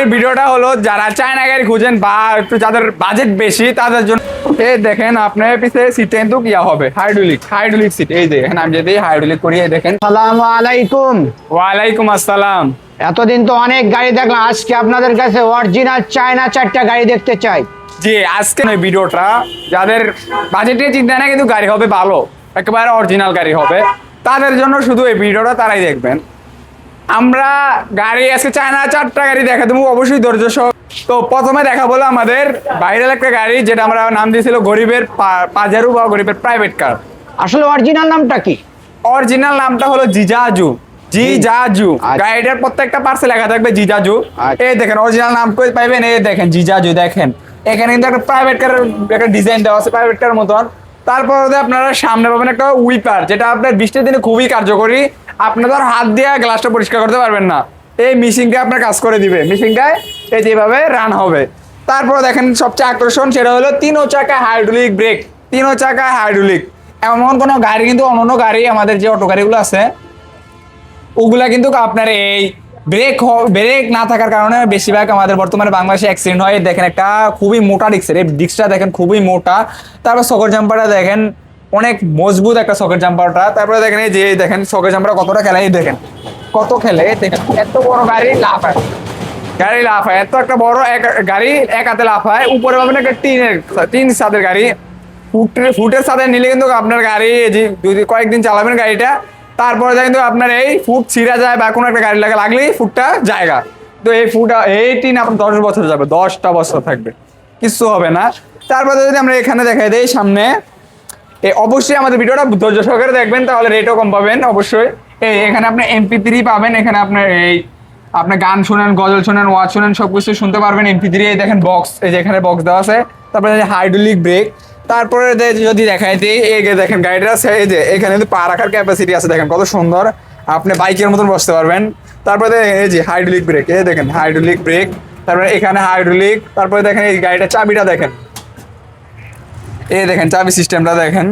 এই ভিডিওটা হলো যারা চায়না গাড়ি খুঁজেন বা একটু যাদের বাজেট বেশি তাদের জন্য। এই দেখেন আপনার পিছে সিট কিন্তু ইয়া হবে হাইড্রোলিক সিট। এই দেখেন আমি যদি হাইড্রোলিক করি, এই দেখেন। আসসালামু আলাইকুম। ওয়ালাইকুম আসসালাম। এতদিন তো অনেক গাড়ি দেখলাম, আজকে আপনাদের কাছে অরিজিনাল চায়না 4টা গাড়ি দেখতে চাই। জি, আজকে এই ভিডিওটা যাদের বাজেটে চিন্তা না কিন্তু গাড়ি হবে ভালো, একেবারে অরিজিনাল গাড়ি হবে, তাদের জন্য শুধু এই ভিডিওটা তারাই দেখবেন। আমরা গাড়ি আজকে চায়না 4টা গাড়ি দেখা দেবো, অবশ্যই ধৈর্য সহ। তো প্রথমে দেখা বলো আমাদের ভাইরাল একটা গাড়ি, যেটা আমরা নাম দিয়েছিল গরিবের পাজারু বা গরিবের প্রাইভেট কার। আসলে অরিজিনাল নামটা কি? অরিজিনাল নামটা হলো জিজাজু। গাড়িটার প্রত্যেকটা পার্সে লেখা থাকবে জিজাজু। এই দেখেন অরিজিনাল নাম কই পাইবেন, এই দেখেন জিজাজু। দেখেন এখানে কিন্তু একটা প্রাইভেট কারের একটা ডিজাইন দেওয়া আছে, প্রাইভেট কার মতন। তারপর আপনারা সামনে পাবেন একটা উইপার, যেটা আপনার বৃষ্টির দিনে খুবই কার্যকরী। আপনাদের হাত দিয়ে গ্লাসটা পরিষ্কার করতে পারবেন না, এই মেশিনটা আপনার কাজ করে দিবে। মেশিনটায় এই যেভাবে রান হবে। তারপর দেখেন সবচেয়ে আকর্ষণ সেটা হলো 3 চাকা হাইড্রোলিক ব্রেক। 3 চাকা হাইড্রোলিক, এমন কোনো গাড়ি কিন্তু অন্য গাড়ি আমাদের যে অটো গাড়িগুলো আছে ওগুলা কিন্তু আপনার এই ব্রেক না থাকার কারণে বেশিরভাগ আমাদের বর্তমানে বাংলাদেশে অ্যাক্সিডেন্ট হয়। দেখেন একটা খুবই মোটা ডিস্কের, এই ডিস্কটা দেখেন খুবই মোটা। তারপর সকেট জাম্পারটা দেখেন অনেক মজবুত একটা সকেট জাম্পারটা। তারপরে দেখেন এই যে দেখেন সকেট জাম্পার কতটা খেলে, এই দেখেন কত খেলে। দেখেন এত বড় গাড়ি লাফায়, এত একটা বড় গাড়ি এক হাতে লাফায়। উপরে পাবেন একটা টিন ছাদের গাড়ি। ফুটের ছাদে নিলে কিন্তু আপনার গাড়ি যদি কয়েকদিন চালাবেন গাড়িটা, তারপরে কিন্তু আপনার এই ফুট ছিঁড়া যায় বা কোনো একটা গাড়ি লাগলেই ফুটটা জায়গা। তো এই টিন আপনার 10 বছর যাবে, 10টা বছর থাকবে, কিছু হবে না। তারপরে যদি আমরা এখানে দেখাই দিই সামনে, অবশ্যই আমাদের ভিডিওটা ধৈর্য সহকারে দেখবেন, তাহলে রেটও কম পাবেন অবশ্যই। এখানে আপনি MP3 পাবেন, এখানে আপনার আপনি গান শুনেন, গজল শুনেন, ওয়াজ শুনেন, সবকিছু শুনতে পারবেন MP3। দেখেন বক্স, এই যে এখানে বক্স দেওয়া আছে। তারপরে হাইড্রোলিক ব্রেক। তারপরে যদি দেখাই দিই, এই দেখেন গাড়িটা এই যে এখানে কিন্তু পা রাখার ক্যাপাসিটি আছে, দেখেন কত সুন্দর, আপনি বাইকের মতন বসতে পারবেন। তারপরে এই যে হাইড্রোলিক ব্রেক, এই দেখেন হাইড্রোলিক ব্রেক। তারপরে এখানে হাইড্রোলিক। তারপরে দেখেন এই গাড়িটার চাবিটা দেখেন, এই দেখেন চাবি সিস্টেমটা দেখেন।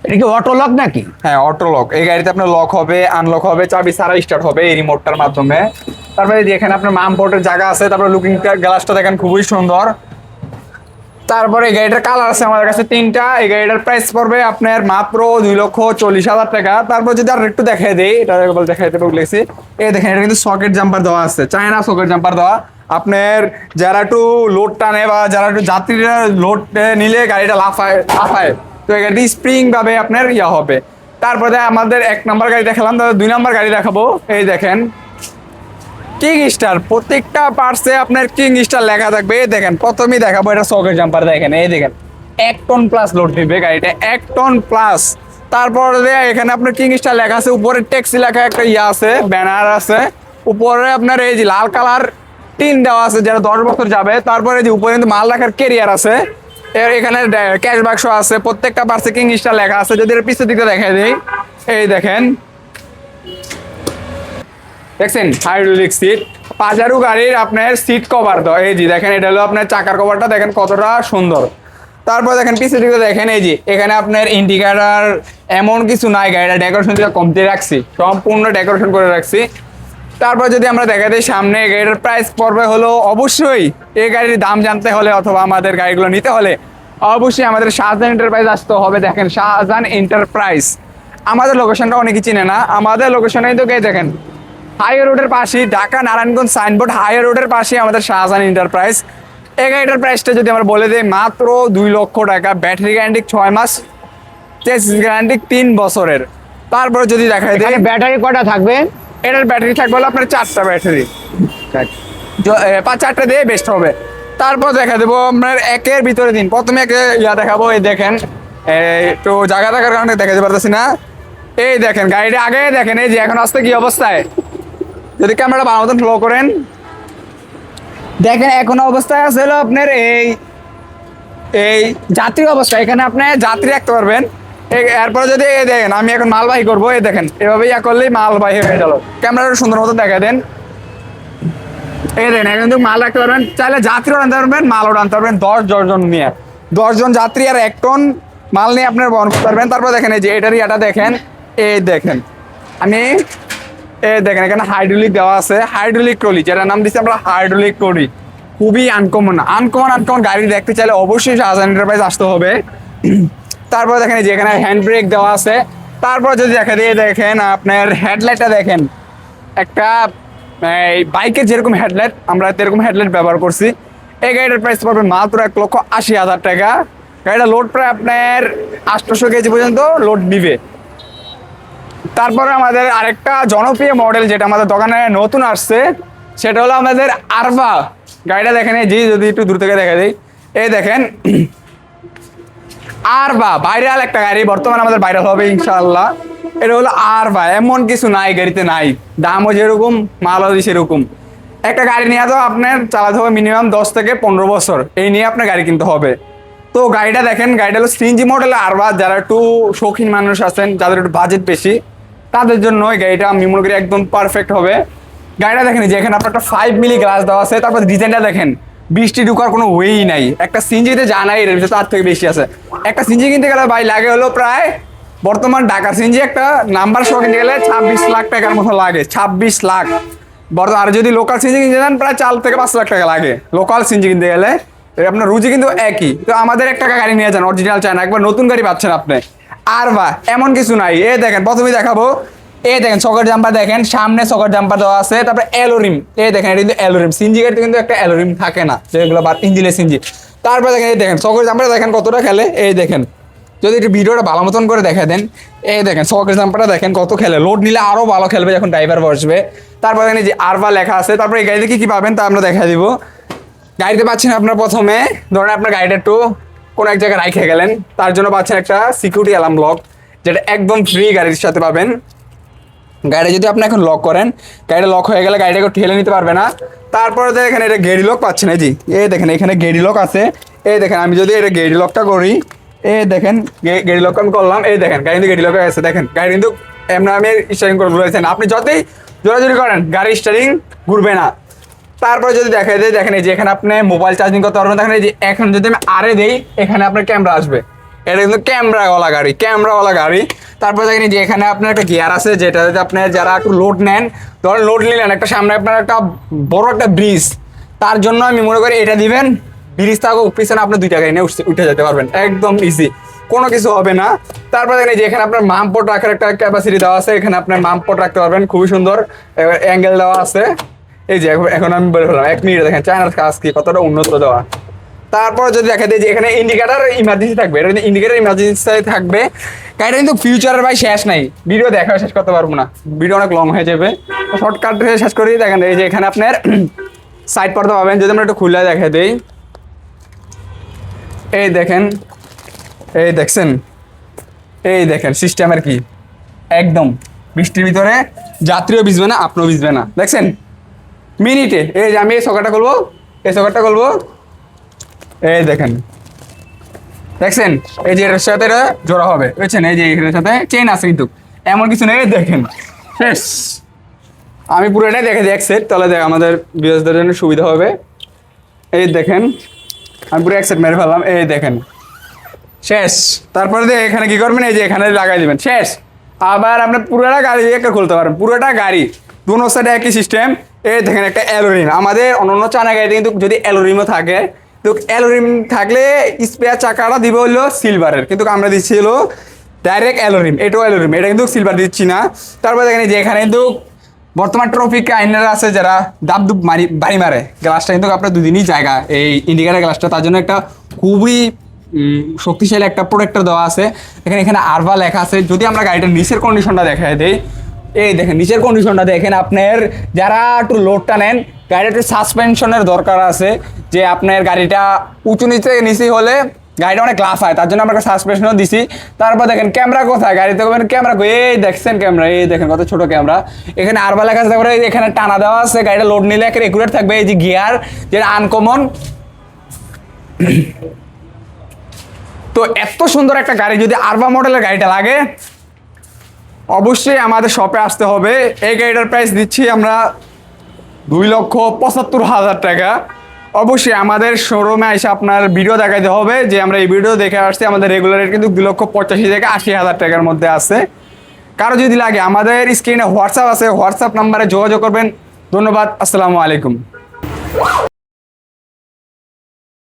এটা কি অটো লক নাকি? হ্যাঁ, অটো লক। এই গাড়িতে আপনার লক হবে, আনলক হবে, চাবি ছাড়া স্টার্ট হবে এই রিমোটটার মাধ্যমে। তারপরে এখানে আপনার মাম পোর্টের জায়গা আছে। তারপরে লুকিং গ্লাসটা দেখেন খুবই সুন্দর। তারপরে এই গাড়িটার কালার আছে আমাদের কাছে 3টা। এই গাড়িটার প্রাইস পড়বে আপনার মাত্র 2,40,000 টাকা। তারপর যদি আর একটু দেখাই দেই, এটা দেখাইতে বলেছি। এই দেখেন এটা কিন্তু সকেট জাম্পার দেওয়া আছে, চায়না সকেট জাম্পার দেওয়া। আপনার যারা একটু লোড টানে বা যারা একটু যাত্রীরা লোড নিলে গাড়িটা লাফায়, তো এই গাড়িটি স্প্রিং ভাবে আপনার ইয়া হবে। তারপরে আমাদের 1 নাম্বার গাড়ি দেখালাম, তাহলে 2 নাম্বার গাড়ি দেখাবো। এই দেখেন কিং স্টার, প্রত্যেকটা পার্টসে আপনার কিং স্টার লেখা থাকবে। এই দেখেন প্রথমেই দেখাবো এটা সকেট জাম্পার। দেখেন এই দেখেন 1 টন প্লাস লোড দিবে গাড়িটা, 1 টন প্লাস। তারপরে এখানে আপনার কিং স্টার লেখা আছে, উপরে ট্যাক্সি লেখা একটা ইয়া আছে, ব্যানার আছে। উপরে আপনার এই যে লাল কালার টিন দেওয়া আছে, যেটা 10 বছর যাবে। তারপরে যে উপরে কিন্তু মাল রাখার ক্যারিয়ার আছে, এখানে ক্যাশ বাক্স আছে, প্রত্যেকটা পার্টসে কিং স্টার লেখা আছে। যদি এর পিছের দিকে দেখাই দিই, এই দেখেন দেখছেন হাইড্রোলিক সিট। পাজারু গাড়ির আপনার সিট কভার দাও, এই যে দেখেন এটা হলো আপনার চাকার কভারটা, দেখেন কতটা সুন্দর। তারপর দেখেন পিছের দিকে দেখেন, এই যে এখানে আপনার ইন্ডিকেটর এমন কিছু নাই, গাড়িটা ডেকোরেশন দিয়ে কমতে রাখছি, সম্পূর্ণ ডেকোরেশন করে রাখছি। তারপর যদি আমরা দেখা দিই সামনে, গাড়িটার প্রাইস পড়বে হলো, অবশ্যই এই গাড়ির দাম জানতে হলে অথবা আমাদের গাড়িগুলো নিতে হলে অবশ্যই আমাদের শাহজাহান এন্টারপ্রাইজ আসতে হবে। দেখেন শাহজাহান এন্টারপ্রাইজ, আমাদের লোকেশনটা অনেকেই চিনে না। আমাদের লোকেশনে কিন্তু দেখেন হাইওয়ে রোডের পাশে, ঢাকা নারায়ণগঞ্জ সাইনবোর্ড, হাইওয়ে রোডের পাশে আমাদের শাহজাহান এন্টারপ্রাইজ। এই গাড়িটার প্রাইসটা যদি আমরা বলে দিই, মাত্র 2 লক্ষ টাকা। ব্যাটারি গ্যারান্টি 6 মাস, চেসিস গ্যারান্টি 3 বছরের। তারপরে যদি দেখা যায় ব্যাটারি কয়টা থাকবে? এটার ব্যাটারি থাকবে হলো আপনার 4টা ব্যাটারি, 4টা দিয়ে বেস্ট হবে। তারপর দেখা দেবো আপনার একের ভিতরে দিন। প্রথমে একে ইয়া দেখাবো, এই দেখেন একটু জায়গা থাকার কারণে দেখাতে পারতেছি না। এই দেখেন গাড়িটা আগে দেখেন, এই যে এখন আসতে কি অবস্থায়, যদি ক্যামেরাটা ভালো মতন ফ্লো করেন, দেখেন এখন অবস্থায় আছে হলো আপনার এই যাত্রী অবস্থা। এখানে আপনি যাত্রী রাখতে পারবেন। এরপরে যদি দেখেন আমি এখন মালবাহী করবো, এই দেখেন এভাবে ইয়া করলেই মালবাহী হয়ে গেল। ক্যামেরাটা সুন্দর মতো দেখা দেন, এই দেখেন এখন কিন্তু মাল রাখতে পারবেন, চাইলে যাত্রীও আনতে পারবেন, মালও আনতে পারবেন। 10 জন নিয়ে 10 জন যাত্রী আর 1 টন মাল নিয়ে আপনার বহন করতে পারবেন। তারপর দেখেন এই যে এটার ইয়াটা দেখেন, এই দেখেন আমি এই দেখেন এখানে হাইড্রোলিক দেওয়া আছে, হাইড্রোলিক ট্রলি, যেটা নাম দিচ্ছি আমরা হাইড্রোলিক ট্রলি। খুবই আনকমন গাড়ি দেখতে চাইলে অবশ্যই শাহজাহান এন্টারপ্রাইজ আসতে হবে। তারপরে দেখেন এই যে এখানে হ্যান্ড ব্রেক দেওয়া আছে। তারপর যদি দেখেন আপনার হেডলাইটটা দেখেন, একটা এই বাইকের যেরকম হেডলাইট আমরা এরকম হেডলাইট ব্যবহার করছি। এই গাড়িটার প্রাইস পড়বে মাত্র 1,80,000 টাকা। গাড়িটা লোড প্রায় আপনার 800 কেজি পর্যন্ত লোড নিবে। তারপরে আমাদের আরেকটা জনপ্রিয় মডেল যেটা আমাদের দোকানে নতুন আসছে, সেটা হলো আমাদের আরভা। গাড়িটা দেখেন, এই যে যদি একটু দূর থেকে দেখা যায়, এই দেখেন আরভা ভাইরাল একটা গাড়ি, বর্তমানে আমাদের ভাইরাল হবে ইনশাআল্লাহ। এটা হলো আরভা, এমন কিছু নাই গাড়িতে নাই, দামও যেরকম মালও সেরকম। একটা গাড়ি নিয়ে তো আপনার চালাতে হবে মিনিমাম 10 থেকে 15 বছর, এই নিয়ে আপনার গাড়ি কিনতে হবে। তো গাড়িটা দেখেন, গাড়িটা হলো সিএনজি মডেলের আরভা। যারা একটু শৌখিন মানুষ আছেন, যাদের একটু বাজেট বেশি, তাদের জন্য এই গাড়িটা আমি মনে করি একদম পারফেক্ট হবে। গাড়িটা দেখেন যে এখানে আপনার একটা 5 মিলি গ্লাস দেওয়া আছে। তারপর ডিজাইনটা দেখেন, বৃষ্টি ঢুকার কোনো ওয়েই নাই। একটা সিএনজিতে যা নাই এর ভিতরে তার থেকে বেশি আছে। একটা সিএনজি কিনতে গেলে ভাই লাগে হলো প্রায়, বর্তমান ঢাকার সিএনজি একটা নাম্বার সহ কিনতে গেলে 26 লাখ টাকার মতো লাগে, 26 লাখ। আর যদি লোকাল সিএনজি কিনতে যান প্রায় 4 থেকে 5 লাখ টাকা লাগে লোকাল সিএনজি কিনতে গেলে। আপনার রুজি কিন্তু একই। তো আমাদের একটা গাড়ি নিয়ে যান, অরিজিনাল চায়না, একবার নতুন গাড়ি পাচ্ছেন আপনি। আরভা এমন কিছু নাই। এ দেখেন, প্রথমেই দেখাবো, এই দেখেন সকেট জাম্পার দেখেন, সামনে সকেট জাম্পার দেওয়া আছে। তারপরে অ্যালোরিম, এই দেখেন এটা কিন্তু অ্যালোরিম। সিএনজি গাড়িতে কিন্তু একটা অ্যালোরিম থাকে না, যেগুলো ইঞ্জিনের সিএনজি। তারপরে দেখেন, এই দেখেন সকেট জাম্পারটা দেখেন কতটা খেলে। এই দেখেন, যদি একটু ভিডিওটা ভালো মতন করে দেখা দেন, এই দেখেন সকেট জাম্পারটা দেখেন কত খেলে। লোড নিলে আরো ভালো খেলবে যখন ড্রাইভার বসবে। তারপরে দেখেন যে আরভা লেখা আছে। তারপরে এই গাড়িতে কি পাবেন তা আমরা দেখা দিব। গাড়িতে পাচ্ছেন আপনার প্রথমে, ধরেন আপনার গাড়িটা একটু কোনো এক জায়গায় রাইখে গেলেন, তার জন্য পাচ্ছেন একটা সিকিউরিটি অ্যালার্ম লক, যেটা একদম ফ্রি গাড়ির সাথে পাবেন। গাড়ি যদি আপনি এখন লক করেন, গাড়িটা লক হয়ে গেলে গাড়িটাকে ঠেলে নিতে পারবে না। তারপরে দেখেন এটা গেড়ি লক পাচ্ছেন, এই জি এই দেখেন এখানে গেড়ি লক আছে। এই দেখেন আমি যদি এটা গেড়ি লকটা করি, এই দেখেন গেড়ি লক আমি করলাম, এই দেখেন গাড়ি কিন্তু গেড়ি লক আছে। দেখেন গাড়ি কিন্তু এমনি আমি স্টারিং করে ঘুরেছেন, আপনি যতই জোরাজুরি করেন গাড়ি স্টারিং ঘুরবে না। তারপরে যদি দেখা যায়, দেখেন এই যে এখানে আপনি মোবাইল চার্জিং করতে পারবেন। দেখেন এই যে এখন যদি আমি আরে দেই, এখানে আপনার ক্যামেরা আসবে। এটা কিন্তু ক্যামেরাওয়ালা গাড়ি। তারপরে দেখেন যে এখানে আপনার একটা গিয়ার আছে, যেটা যদি আপনি যারা একটু লোড নেন, ধরেন লোড নিলেন একটা সামনে আপনার একটা বড় একটা ব্রিজ, তার জন্য আমি মনে করি এটা দিবেন। ব্রিজ থাকো পিছনে আপনি 2 টাকা নিয়ে উঠে যেতে পারবেন, একদম ইজি, কোনো কিছু হবে না। তারপরে দেখেন যে এখানে আপনার মামপট রাখার একটা ক্যাপাসিটি দেওয়া আছে। এখানে আপনার মামপট রাখতে পারবেন, খুবই সুন্দর অ্যাঙ্গেল দেওয়া আছে। এই যে এখন আমি বলে ফেললাম 1 মিনিট, দেখেন চায়নার কাজ কি কতটা উন্নত দেওয়া। তারপর যদি দেখা যায় যে এখানে ইন্ডিকেটার ইমার্জেন্সি থাকবে, এটা কিন্তু ইন্ডিকেটার ইমার্জেন্সি থাকবে। গাড়িটা কিন্তু ফিউচারের ভাই শেষ নাই, ভিডিও দেখা শেষ করতে পারবো না, ভিডিও অনেক লং হয়ে যাবে। শর্টকাট শেষ করি। দেখেন এই যে এখানে আপনার সাইড পর্দা পাবেন, যদি আমরা একটু খুলে দেখা দিই, এই দেখেন, এই দেখছেন, এই দেখেন সিস্টেমের কি একদম বৃষ্টির ভিতরে যাত্রীও ভিজবে না, আপনিও ভিজবে না। দেখছেন মিনিটে, এই যে আমি এই সকারটা খুলবো, এই দেখেন, দেখছেন এই যে এর সাথে এটা জোড়া হবে, বুঝছেন, এই যে এর সাথে চেইন আছে, কিন্তু এমন কিছু নেই। দেখেন শেষ, আমি পুরোটাই দেখে দিই এক সেট, তাহলে দেখ আমাদের ভিউয়ার্সদের জন্য সুবিধা হবে। এই দেখেন আমি পুরো এক সেট মেরে ফেললাম, এই দেখেন শেষ। তারপরে এখানে কি করবেন, এই যে এখানে লাগাই দিবেন, শেষ। আবার আপনি পুরোটা গাড়ি একটা খুলতে পারেন, পুরোটা গাড়ি দুনো সাইডে একই সিস্টেম। এই দেখেন একটা অ্যালোরিম, আমাদের অন্য চায়না গাড়িতে কিন্তু যদি অ্যালোরিমও থাকে, তো অ্যালোরিম থাকলে স্পেয়ার চাকাটা দিবে হলো সিলভারের, কিন্তু আমরা দিচ্ছি হলো ডাইরেক্ট অ্যালোরিম। এটাও অ্যালোরিম, এটা কিন্তু সিলভার দিচ্ছি না। তারপরে দেখেন যে এখানে কিন্তু বর্তমান ট্রাফিক আইনারা আছে যারা দাবদুব বাড়ি মারে, গ্লাসটা কিন্তু আপনার দুদিনই জায়গা, এই ইন্ডিকেটার গ্লাসটা, তার জন্য একটা খুবই শক্তিশালী একটা প্রোটেক্টর দেওয়া আছে। এখানে আরভা লেখা আছে। যদি আমরা গাড়িটার নিচের কন্ডিশনটা দেখাই দেই, এই দেখেন নিচের কন্ডিশনটা দেখেন। আপনার যারা একটু লোডটা নেন, গাড়িটা একটু সাসপেনশনের দরকার আছে, যে আপনার গাড়িটা উঁচু নিচে হলে গাড়িটা অনেক লাফ হয়, তার জন্য আমরা সাসপেনশনও দিছি। তারপর দেখেন ক্যামেরা কোথায়, গাড়িতে ক্যামেরা, এই দেখছেন ক্যামেরা, এই দেখেন কত ছোট ক্যামেরা। এখানে আরভা লেখা আছে, তারপরে এখানে টানা দেওয়া আছে, গাড়িটা লোড নিলে একটা একুরেট থাকবে। এই যে গিয়ার, যেটা আনকমন। তো এত সুন্দর একটা গাড়ি যদি আরভা মডেলের গাড়িটা লাগে, অবশ্যই আমাদের শপে আসতে হবে। এই গাড়িটার প্রাইস দিচ্ছি আমরা 2,75,000 টাকা। অবশ্যই আমাদের শোরুমে এসে আপনার ভিডিও দেখাতে হবে যে আমরা এই ভিডিও দেখে আসছি, আমাদের রেগুলার রেট কিন্তু 2,85,000 থেকে 80,000 টাকার মধ্যে আছে। কারো যদি লাগে আমাদের স্ক্রিনে হোয়াটসঅ্যাপ আছে, হোয়াটসঅ্যাপ নাম্বারে যোগাযোগ করবেন। ধন্যবাদ, আসসালামু আলাইকুম।